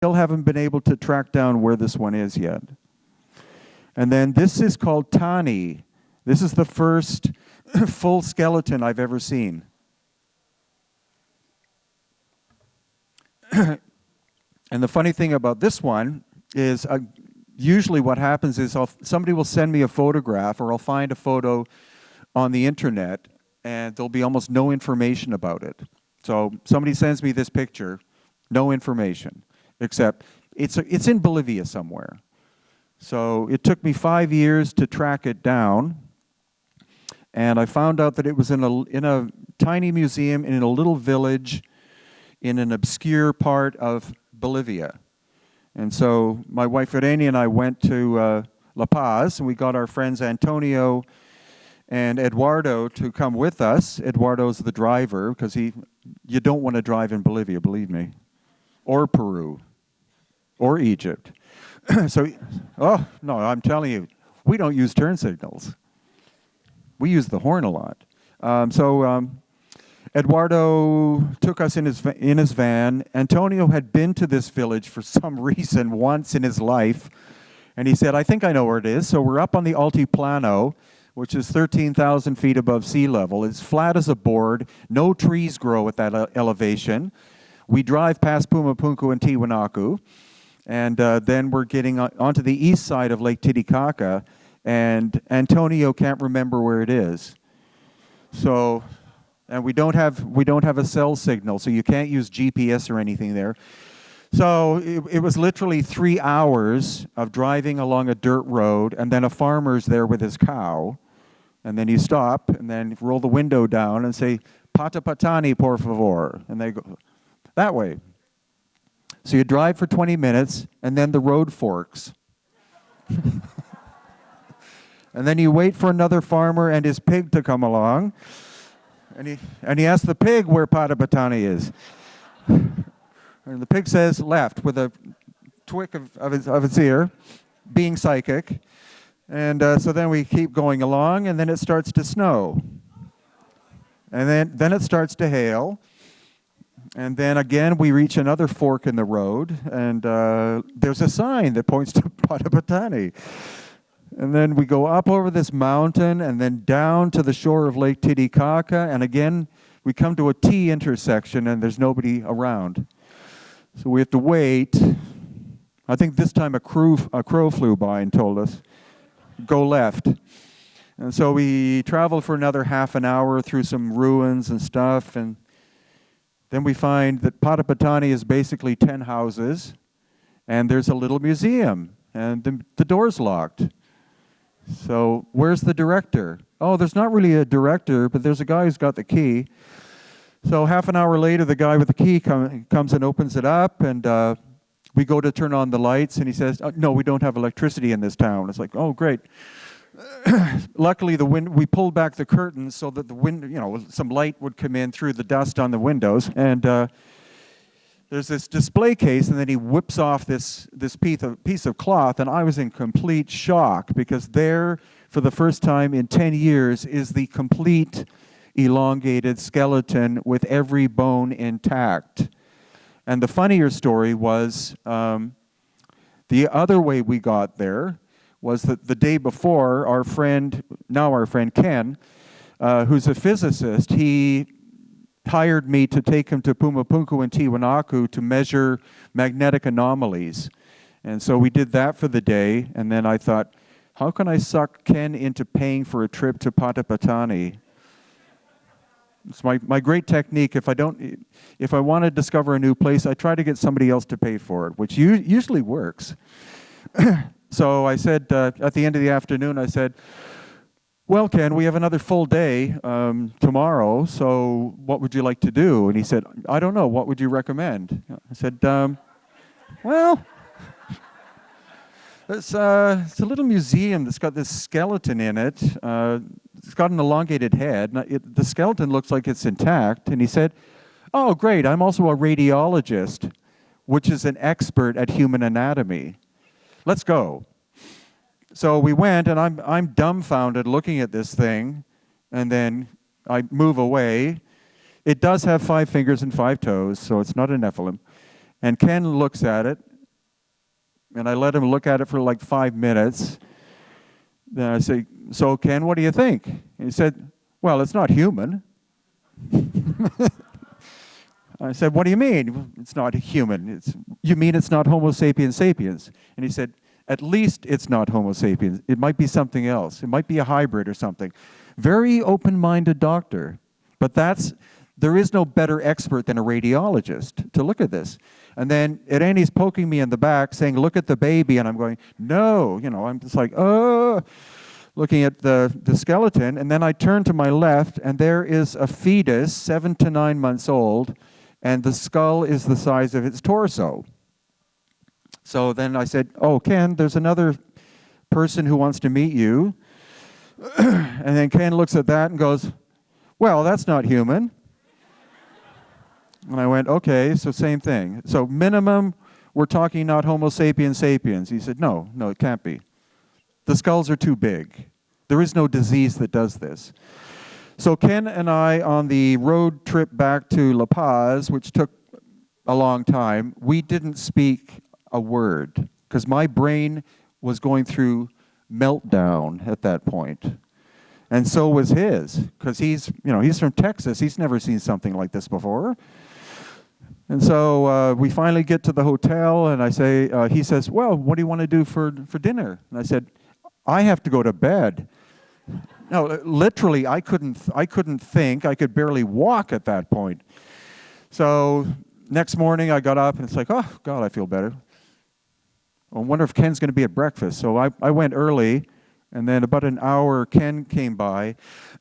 still haven't been able to track down where this one is yet. And then this is called Tani. This is the first full skeleton I've ever seen. And the funny thing about this one is usually what happens is somebody will send me a photograph, or I'll find a photo on the internet, and there'll be almost no information about it. So somebody sends me this picture, no information, except it's in Bolivia somewhere. So it took me 5 years to track it down, and I found out that it was in a tiny museum in a little village in an obscure part of Bolivia. And so my wife Irene and I went to La Paz, and we got our friends Antonio and Eduardo to come with us. Eduardo's the driver, because you don't want to drive in Bolivia, believe me, or Peru, or Egypt. So, oh, no, I'm telling you, we don't use turn signals. We use the horn a lot. Eduardo took us in his van. Antonio had been to this village for some reason once in his life, and he said, I think I know where it is. So we're up on the Altiplano, which is 13,000 feet above sea level. It's flat as a board. No trees grow at that elevation. We drive past Pumapunku and Tiwanaku, and then we're getting onto the east side of Lake Titicaca, and Antonio can't remember where it is. So, and we don't have a cell signal, so you can't use GPS or anything there. So it was literally 3 hours of driving along a dirt road, and then a farmer's there with his cow, and then you stop, and then roll the window down and say, "Pata patani, por favor," and they go that way. So you drive for 20 minutes, and then the road forks. And then you wait for another farmer and his pig to come along, and he asks the pig where Pata patani is. And the pig says left with a twick of its ear, being psychic. And so then we keep going along, and then it starts to snow. And then it starts to hail. And then again, we reach another fork in the road, and there's a sign that points to Pata patani. And then we go up over this mountain, and then down to the shore of Lake Titicaca, and again, we come to a T intersection, and there's nobody around. So we have to wait. I think this time a crow flew by and told us, go left. And so we traveled for another half an hour through some ruins and stuff, and then we find that Pata patani is basically 10 houses, and there's a little museum, and the door's locked. So where's the director? Oh, there's not really a director, but there's a guy who's got the key. So half an hour later, the guy with the key comes and opens it up, and we go to turn on the lights, and he says, no, we don't have electricity in this town. It's like, oh, great. Luckily, we pulled back the curtains so that the wind, some light would come in through the dust on the windows, and there's this display case, and then he whips off this piece of cloth, and I was in complete shock, because there, for the first time in 10 years, is the complete elongated skeleton with every bone intact. And the funnier story was the other way we got there was that the day before, our friend Ken, who's a physicist, he hired me to take him to Pumapunku and Tiwanaku to measure magnetic anomalies. And so we did that for the day, and then I thought, how can I suck Ken into paying for a trip to Pata patani? It's my great technique. If I want to discover a new place, I try to get somebody else to pay for it, which usually works. So I said, at the end of the afternoon, I said, well, Ken, we have another full day tomorrow, so what would you like to do? And he said, I don't know, what would you recommend? I said, well, it's a little museum that's got this skeleton in it. It's got an elongated head. The skeleton looks like it's intact. And he said, oh, great, I'm also a radiologist, which is an expert at human anatomy. Let's go. So we went, and I'm dumbfounded looking at this thing, and then I move away. It does have 5 fingers and 5 toes, so it's not a Nephilim. And Ken looks at it, And I let him look at it for like 5 minutes. Then I say, so Ken, what do you think? And he said, well, it's not human. I said, what do you mean it's not human? You mean it's not Homo sapiens sapiens? And he said, at least it's not Homo sapiens. It might be something else. It might be a hybrid or something. Very open-minded doctor. But there is no better expert than a radiologist to look at this. And then Irene's poking me in the back saying, look at the baby. And I'm going, no. I'm just like, oh, looking at the skeleton. And then I turn to my left, and there is a fetus, 7 to 9 months old, and the skull is the size of its torso. So then I said, oh, Ken, there's another person who wants to meet you. And then Ken looks at that and goes, well, that's not human. And I went, okay, so same thing. So minimum, we're talking not Homo sapiens sapiens. He said, no, it can't be. The skulls are too big. There is no disease that does this. So Ken and I, on the road trip back to La Paz, which took a long time, we didn't speak a word because my brain was going through meltdown at that point. And so was his, because he's from Texas. He's never seen something like this before. And so we finally get to the hotel, and I say, he says, well, what do you want to do for dinner? And I said, I have to go to bed. No, literally, I couldn't think. I could barely walk at that point. So next morning, I got up, and it's like, oh, God, I feel better. I wonder if Ken's going to be at breakfast. So I went early, and then about an hour, Ken came by.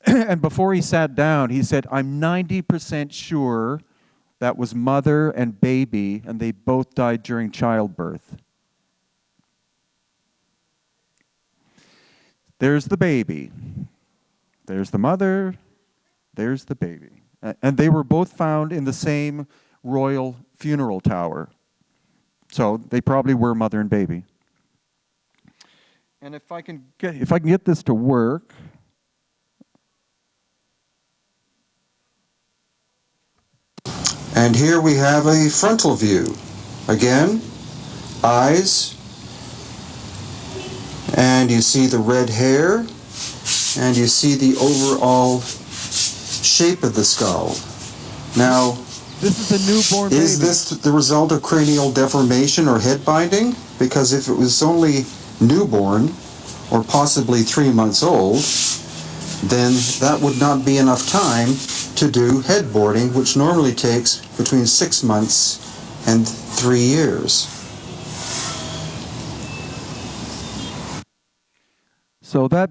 And before he sat down, he said, I'm 90% sure that was mother and baby, and they both died during childbirth. There's the baby. There's the mother. There's the baby. And they were both found in the same royal funeral tower. So they probably were mother and baby. And if I can get this to work. And here we have a frontal view. Again, eyes, and you see the red hair, and you see the overall shape of the skull. Now, this is a newborn baby. Is this the result of cranial deformation or head binding? Because if it was only newborn, or possibly 3 months old, then that would not be enough time to do head boarding, which normally takes between 6 months and 3 years. So that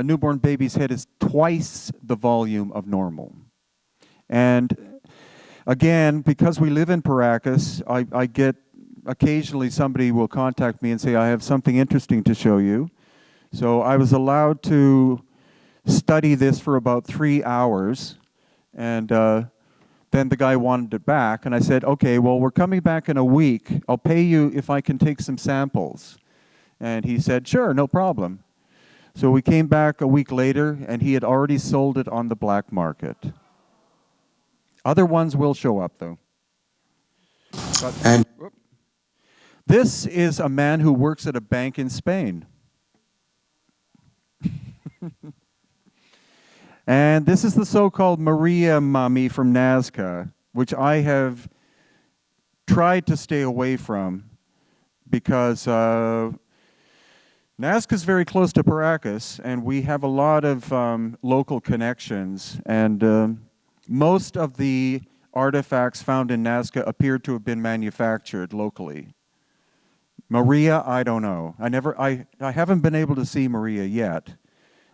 newborn baby's head is twice the volume of normal. And again, because we live in Paracas, I get occasionally somebody will contact me and say, I have something interesting to show you. So I was allowed to study this for about 3 hours, and then the guy wanted it back, and I said, okay, well, we're coming back in a week. I'll pay you if I can take some samples. And he said, sure, no problem. So we came back a week later, and he had already sold it on the black market. Other ones will show up, though. And this is a man who works at a bank in Spain. And this is the so-called Maria mummy from Nazca, which I have tried to stay away from because Nazca is very close to Paracas, and we have a lot of local connections, and most of the artifacts found in Nazca appear to have been manufactured locally. Maria, I don't know. I haven't been able to see Maria yet.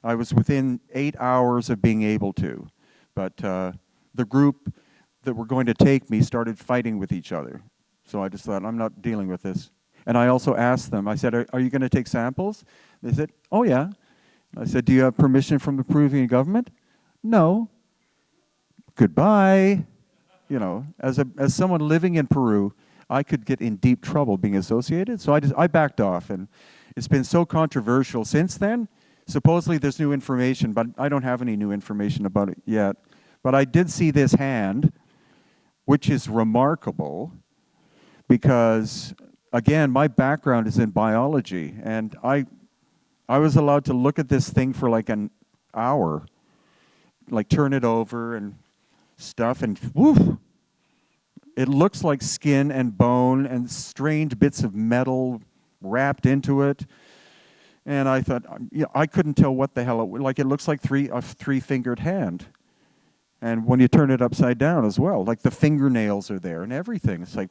I was within 8 hours of being able to, but the group that were going to take me started fighting with each other. So I just thought, I'm not dealing with this. And I also asked them, I said, are you going to take samples? They said, oh yeah. I said, do you have permission from the Peruvian government? No. Goodbye. You know, as someone living in Peru, I could get in deep trouble being associated. So I backed off, and it's been so controversial since then. Supposedly there's new information, but I don't have any new information about it yet. But I did see this hand, which is remarkable. because, again, my background is in biology, and I was allowed to look at this thing for like an hour, like turn it over and stuff, and woof, it looks like skin and bone and strange bits of metal wrapped into it. And I thought, I couldn't tell what the hell it was. Like, it looks like a three-fingered hand. And when you turn it upside down as well, like the fingernails are there and everything. It's like,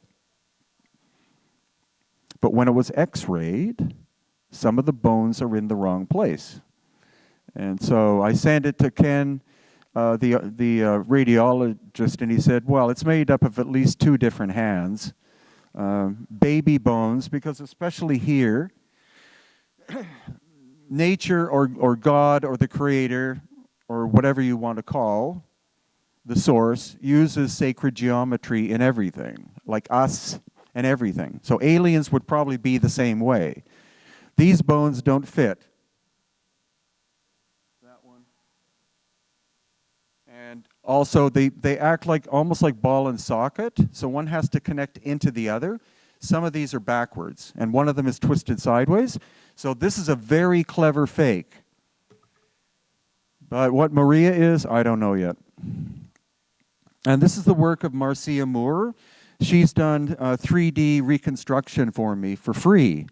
but when it was x-rayed, some of the bones are in the wrong place. And so I sent it to Ken, the radiologist, and he said, well, it's made up of at least 2 different hands. Baby bones, because especially here, nature or God or the Creator or whatever you want to call the source uses sacred geometry in everything, like us and everything. So aliens would probably be the same way. These bones don't fit. That one. And also they act like almost like ball and socket, so one has to connect into the other. Some of these are backwards, and one of them is twisted sideways. So this is a very clever fake. But what Maria is, I don't know yet. And this is the work of Marcia Moore. She's done 3D reconstruction for me for free.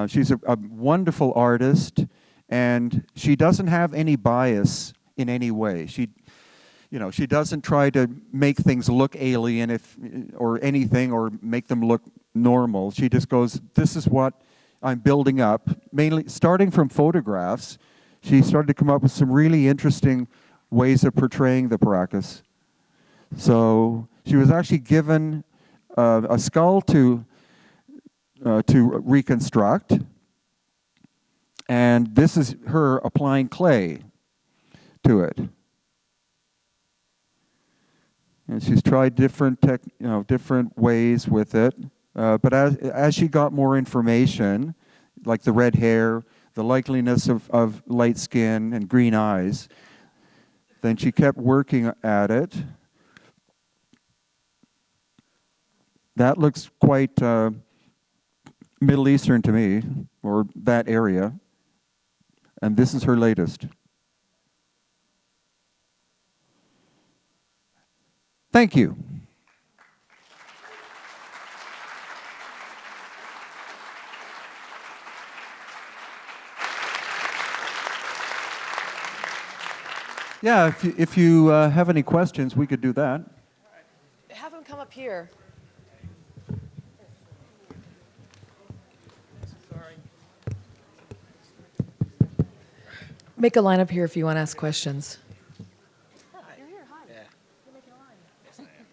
She's a wonderful artist, and she doesn't have any bias in any way. She doesn't try to make things look alien or anything, or make them look normal. She just goes, this is what I'm building up, mainly starting from photographs. She started to come up with some really interesting ways of portraying the Paracas. So she was actually given a skull to reconstruct, and this is her applying clay to it. And she's tried different ways with it. But as she got more information, like the red hair, the likeliness of light skin and green eyes, then she kept working at it. That looks quite Middle Eastern to me, or that area. And this is her latest. Thank you. Yeah, if you have any questions, we could do that. Have him come up here. Make a line up here if you want to ask questions. You're here, hi. Yeah. You're making a line. Yes, I am.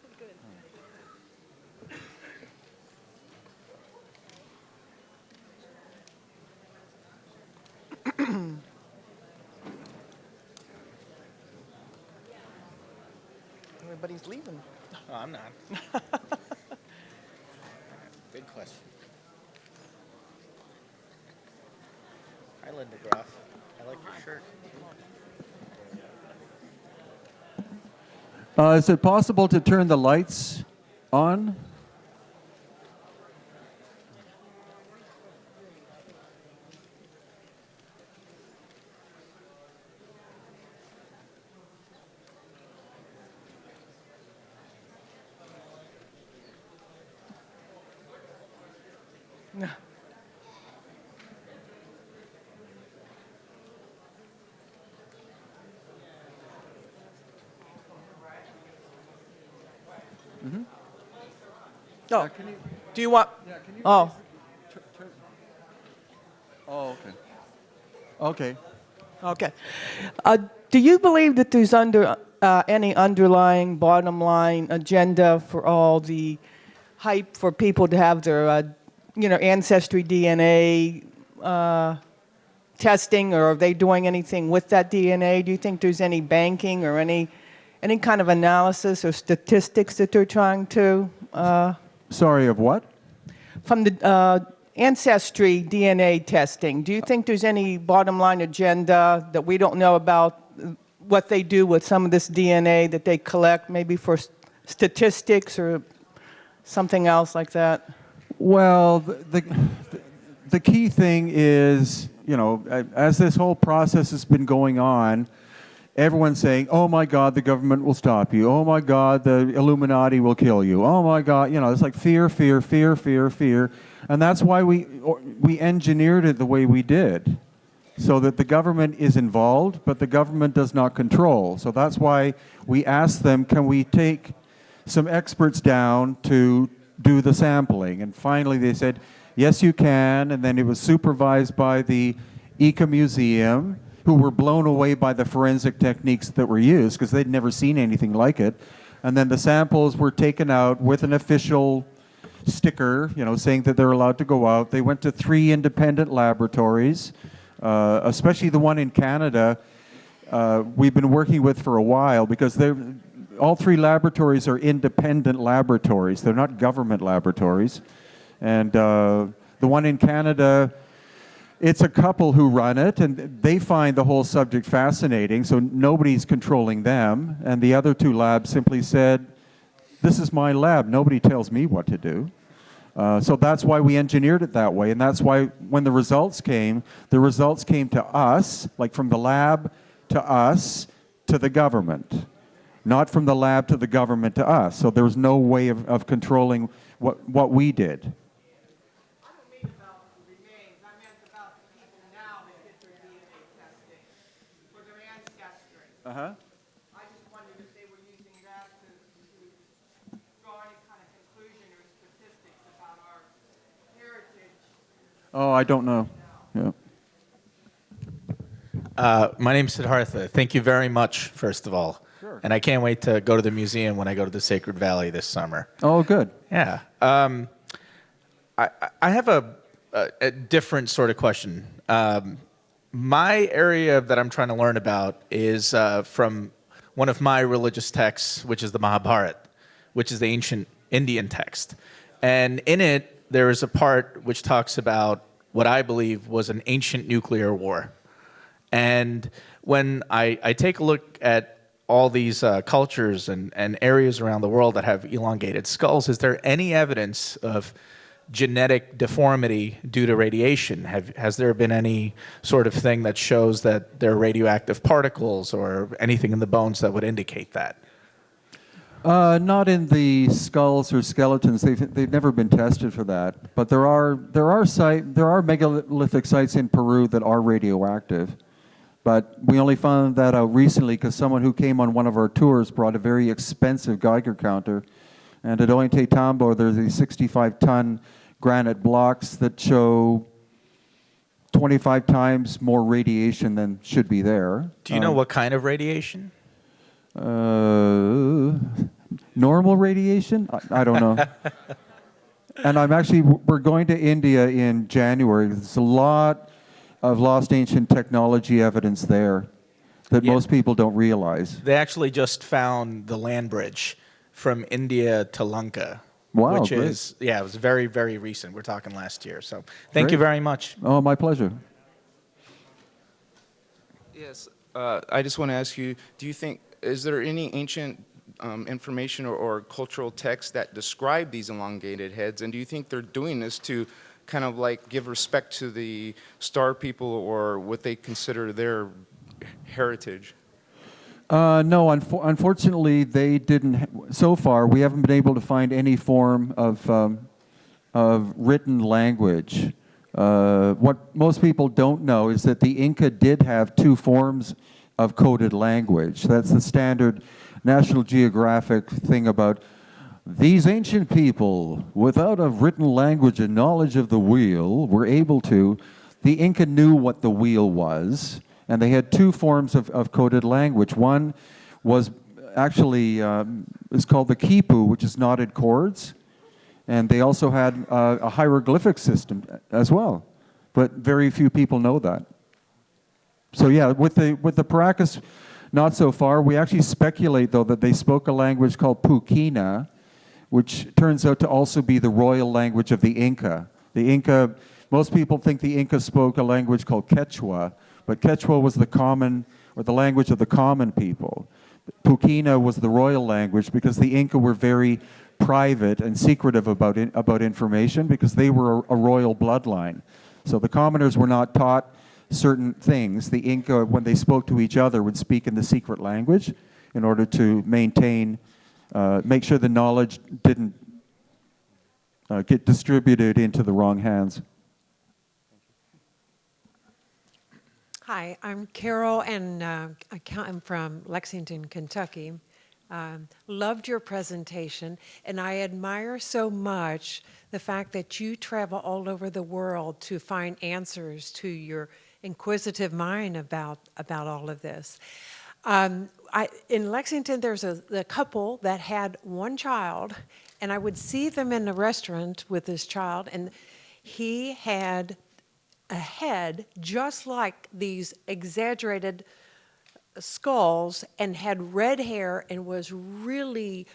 Good. Everybody's leaving. Oh, I'm not. Good question. Hi, Linda Groff. I like your shirt. Is it possible to turn the lights on? No. Mm-hmm. Oh, do you want? Yeah, can you Oh, Oh, okay. Okay. okay. Do you believe that there's any underlying bottom line agenda for all the hype for people to have their, ancestry DNA testing, or are they doing anything with that DNA? Do you think there's any banking or any kind of analysis or statistics that they're trying to? Sorry, of what? From the ancestry DNA testing, do you think there's any bottom line agenda that we don't know about, what they do with some of this DNA that they collect, maybe for statistics or something else like that? Well, the key thing is, you know, as this whole process has been going on, everyone's saying, oh my God, the government will stop you. Oh my God, the Illuminati will kill you. Oh my God, you know, it's like fear, fear, fear, fear, fear. And that's why we engineered it the way we did, so that the government is involved, but the government does not control. So that's why we asked them, can we take some experts down to do the sampling? And finally they said, yes, you can. And then it was supervised by the Ika Museum, who were blown away by the forensic techniques that were used because they'd never seen anything like it. And then the samples were taken out with an official sticker, you know, saying that they're allowed to go out. They went to 3 independent laboratories, especially the one in Canada we've been working with for a while, because all 3 laboratories are independent laboratories. They're not government laboratories. And the one in Canada, it's a couple who run it, and they find the whole subject fascinating, so nobody's controlling them. And the other 2 labs simply said, this is my lab, nobody tells me what to do. So that's why we engineered it that way, and that's why when the results came to us, like from the lab to us to the government, not from the lab to the government to us. So there was no way of controlling what we did. Uh-huh. I just wondered if they were using that to draw any kind of conclusion or statistics about our heritage. Oh, I don't know. Yeah. My name's Siddhartha. Thank you very much, first of all. Sure. And I can't wait to go to the museum when I go to the Sacred Valley this summer. Oh, good. Yeah. I have a different sort of question. My area that I'm trying to learn about is from one of my religious texts, which is the Mahabharata, which is the ancient Indian text. And in it, there is a part which talks about what I believe was an ancient nuclear war. And when I take a look at all these cultures and areas around the world that have elongated skulls, is there any evidence of genetic deformity due to radiation? Has there been any sort of thing that shows that there are radioactive particles or anything in the bones that would indicate that? Not in the skulls or skeletons. They've never been tested for that. But there are megalithic sites in Peru that are radioactive. But we only found that out recently because someone who came on one of our tours brought a very expensive Geiger counter. And at Ollantaytambo, Tambo, there's these 65-ton granite blocks that show 25 times more radiation than should be there. Do you know what kind of radiation? Normal radiation? I don't know. And we're going to India in January. There's a lot of lost ancient technology evidence there that most people don't realize. They actually just found the land bridge from India to Lanka. Wow, which great. it was very, very recent. We're talking last year. So thank you Great. very much. Oh, my pleasure. Yes, I just want to ask you, is there any ancient information or cultural texts that describe these elongated heads, and do you think they're doing this to kind of like give respect to the star people or what they consider their heritage? No, unfortunately, they didn't. So far, we haven't been able to find any form of written language. What most people don't know is that the Inca did have 2 forms of coded language. That's the standard National Geographic thing about these ancient people, without a written language and knowledge of the wheel, were able to. The Inca knew what the wheel was. And they had 2 forms of coded language. One was actually, it's called the quipu, which is knotted chords. And they also had a hieroglyphic system as well. But very few people know that. So yeah, with the Paracas, not so far. We actually speculate, though, that they spoke a language called Pukina, which turns out to also be the royal language of the Inca. The Inca, most people think the Inca spoke a language called Quechua, but Quechua was the language of the common people. Pukina was the royal language because the Inca were very private and secretive about information because they were a royal bloodline. So the commoners were not taught certain things. The Inca, when they spoke to each other, would speak in the secret language in order to maintain, make sure the knowledge didn't get distributed into the wrong hands. Hi, I'm Carol, and I'm from Lexington, Kentucky. Loved your presentation, and I admire so much the fact that you travel all over the world to find answers to your inquisitive mind about all of this. In Lexington, there's a couple that had one child, and I would see them in the restaurant with this child, and he had a head just like these exaggerated skulls and had red hair and was really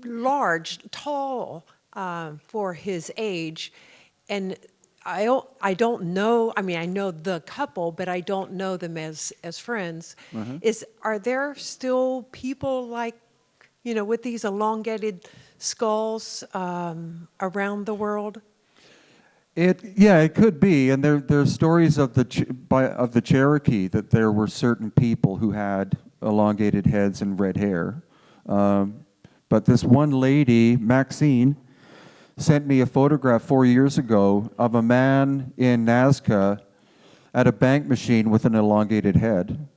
large, tall for his age. And I don't know, I mean, I know the couple, but I don't know them as friends. Are there still people like, with these elongated skulls around the world? It could be, and there's stories of the Cherokee that there were certain people who had elongated heads and red hair. But this one lady, Maxine, sent me a photograph 4 years ago of a man in Nazca at a bank machine with an elongated head.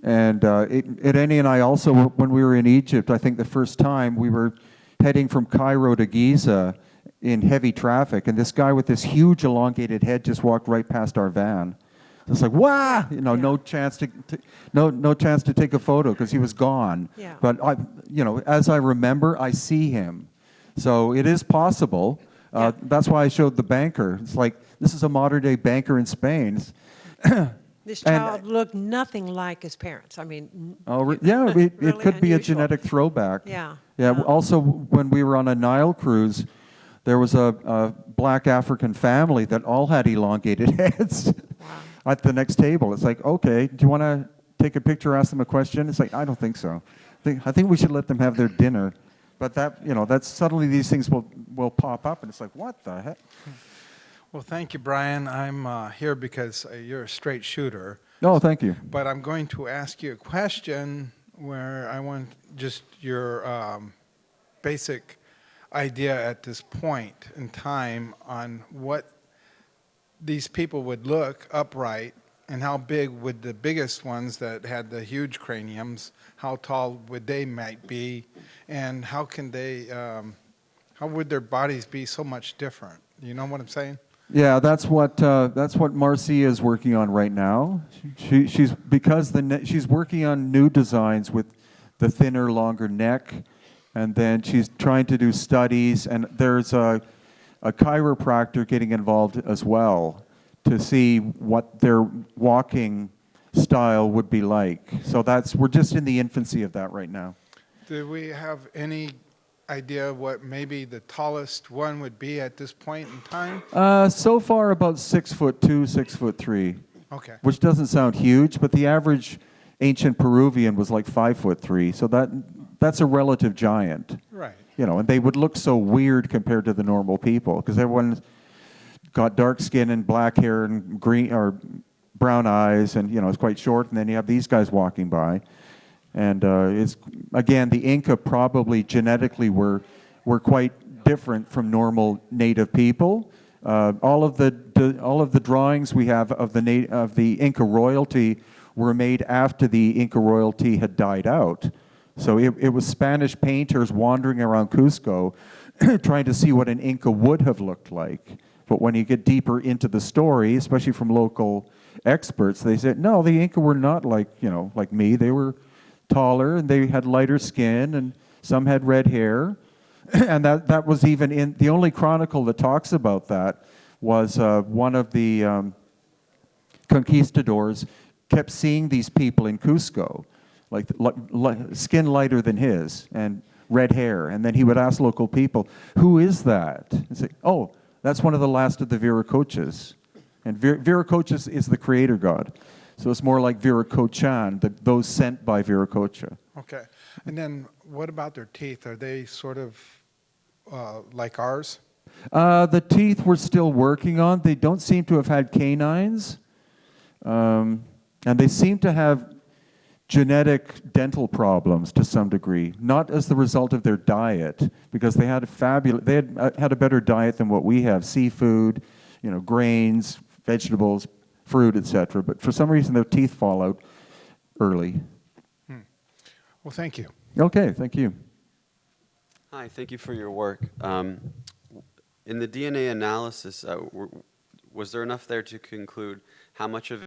And Annie and I also, when we were in Egypt, I think the first time, we were heading from Cairo to Giza in heavy traffic, and this guy with this huge elongated head just walked right past our van. It's like, wow, no chance to no chance to take a photo because he was gone. Yeah. But as I remember, I see him, so it is possible. That's why I showed the banker. It's like this is a modern day banker in Spain. This child looked nothing like his parents. I mean, it really could be a unusual. genetic throwback. Yeah. Also, when we were on a Nile cruise, there was a black African family that all had elongated heads. Wow. At the next table. It's like, okay, do you want to take a picture, ask them a question? It's like, I don't think so. I think we should let them have their dinner. But that's suddenly these things will pop up, and it's like, what the heck? Well, thank you, Brian. I'm here because you're a straight shooter. No, thank you. But I'm going to ask you a question where I want just your basic idea at this point in time on what these people would look upright and how big would the biggest ones that had the huge craniums, how tall would they might be, and how can they, how would their bodies be so much different? You know what I'm saying? Yeah, that's what Marcia is working on right now. She's working on new designs with the thinner, longer neck, and then she's trying to do studies, and there's a chiropractor getting involved as well to see what their walking style would be like. So we're just in the infancy of that right now. Do we have any idea what maybe the tallest one would be at this point in time? So far about 6'2", 6'3". Okay. Which doesn't sound huge, but the average ancient Peruvian was like 5'3", so that's a relative giant. Right. And they would look so weird compared to the normal people because everyone's got dark skin and black hair and green or brown eyes, and it's quite short. And then you have these guys walking by, and it's again the Inca probably genetically were quite different from normal native people. All of the drawings we have of the Inca royalty were made after the Inca royalty had died out. So it was Spanish painters wandering around Cusco trying to see what an Inca would have looked like. But when you get deeper into the story, especially from local experts, they said, no, the Inca were not like me. They were taller, and they had lighter skin, and some had red hair. And that was even in the only chronicle that talks about that was one of the conquistadors kept seeing these people in Cusco, like skin lighter than his and red hair. And then he would ask local people, who is that? And say, oh, that's one of the last of the Viracochas. And Viracochas is the creator god. So it's more like Viracochan, those sent by Viracocha. Okay. And then what about their teeth? Are they sort of like ours? The teeth we're still working on. They don't seem to have had canines. And they seem to have genetic dental problems to some degree, not as the result of their diet, because they had had a better diet than what we have: seafood, grains, vegetables, fruit, etc. But for some reason, their teeth fall out early. Well, thank you. Okay, thank you. Hi, thank you for your work. In the DNA analysis, was there enough there to conclude how much of